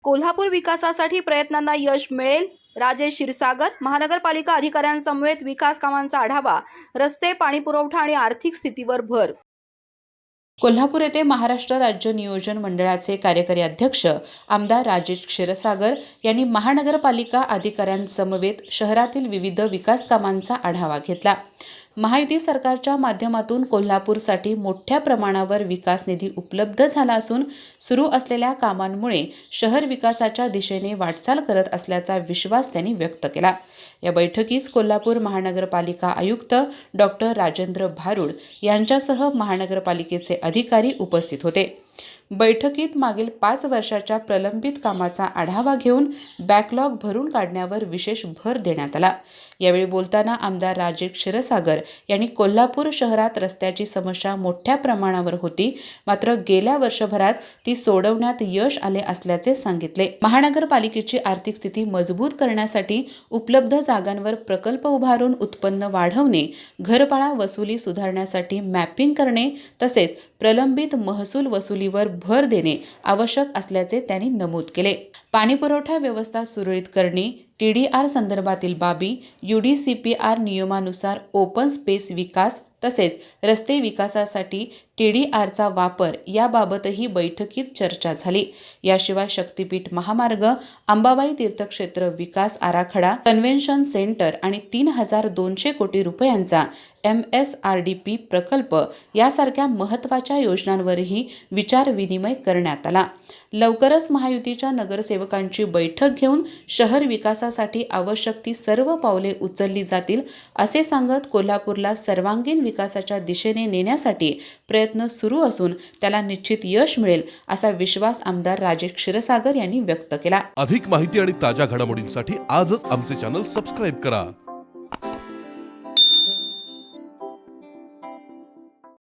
कोल्हापूर विकासासाठी प्रयत्नांना यश मिळेल. राजेश क्षीरसागर. महानगरपालिका अधिकाऱ्यांसमवेत विकास कामांचा आढावा. रस्ते, पाणीपुरवठा आणि आर्थिक स्थितीवर भर. कोल्हापूर येथे महाराष्ट्र राज्य नियोजन मंडळाचे कार्यकारी अध्यक्ष आमदार राजेश क्षीरसागर यांनी महानगरपालिका अधिकाऱ्यांसमवेत शहरातील विविध विकास कामांचा आढावा घेतला. महायुती सरकारच्या माध्यमातून कोल्हापूरसाठी मोठ्या प्रमाणावर विकास निधी उपलब्ध झाला असून सुरू असलेल्या कामांमुळे शहर विकासाच्या दिशेने वाटचाल करत असल्याचा विश्वास त्यांनी व्यक्त केला. या बैठकीस कोल्हापूर महानगरपालिका आयुक्त डॉक्टर राजेंद्र भारुड यांच्यासह महानगरपालिकेचे अधिकारी उपस्थित होते. बैठकीत मागील 5 वर्षाच्या प्रलंबित कामाचा आढावा घेऊन बॅकलॉग भरून काढण्यावर विशेष भर देण्यात आला. यावेळी बोलताना आमदार राजेश क्षीरसागर यांनी कोल्हापूर शहरात रस्त्याची समस्या मोठ्या प्रमाणावर होती, मात्र गेल्या वर्षभरात ती सोडवण्यात यश आले असल्याचे सांगितले. महानगरपालिकेची आर्थिक स्थिती मजबूत करण्यासाठी उपलब्ध जागांवर प्रकल्प उभारून उत्पन्न वाढवणे, घरपाळा वसुली सुधारण्यासाठी मॅपिंग करणे तसेच प्रलंबित महसूल वसुलीवर भर देणे आवश्यक असल्याचे त्यांनी नमूद केले. पाणीपुरवठा व्यवस्था सुरळीत करणे, TDR संदर्भातील बाबी, UDCPR नियमानुसार ओपन स्पेस विकास तसेच रस्ते विकासासाठी TDRचा वापर याबाबतही बैठकीत चर्चा झाली. याशिवाय शक्तीपीठ महामार्ग, अंबाबाई तीर्थक्षेत्र विकास आराखडा, कन्व्हेन्शन सेंटर आणि 3,200 कोटी रुपयांचा MSRDP प्रकल्प यासारख्या महत्त्वाच्या योजनांवरही विचारविनिमय करण्यात आला. लवकरच महायुतीच्या नगरसेवकांची बैठक घेऊन शहर विकासासाठी आवश्यक ती सर्व पावले उचलली जातील असे सांगत कोल्हापूरला सर्वांगीण विकासाच्या दिशेने नेण्यासाठी प्रयत्न सुरू असून त्याला निश्चित यश मिळेल असा विश्वास आमदार राजेश क्षीरसागर यांनी व्यक्त केला. अधिक माहिती आणि ताज्या घडामोडींसाठी आजच आमचे चॅनल सबस्क्राइब करा.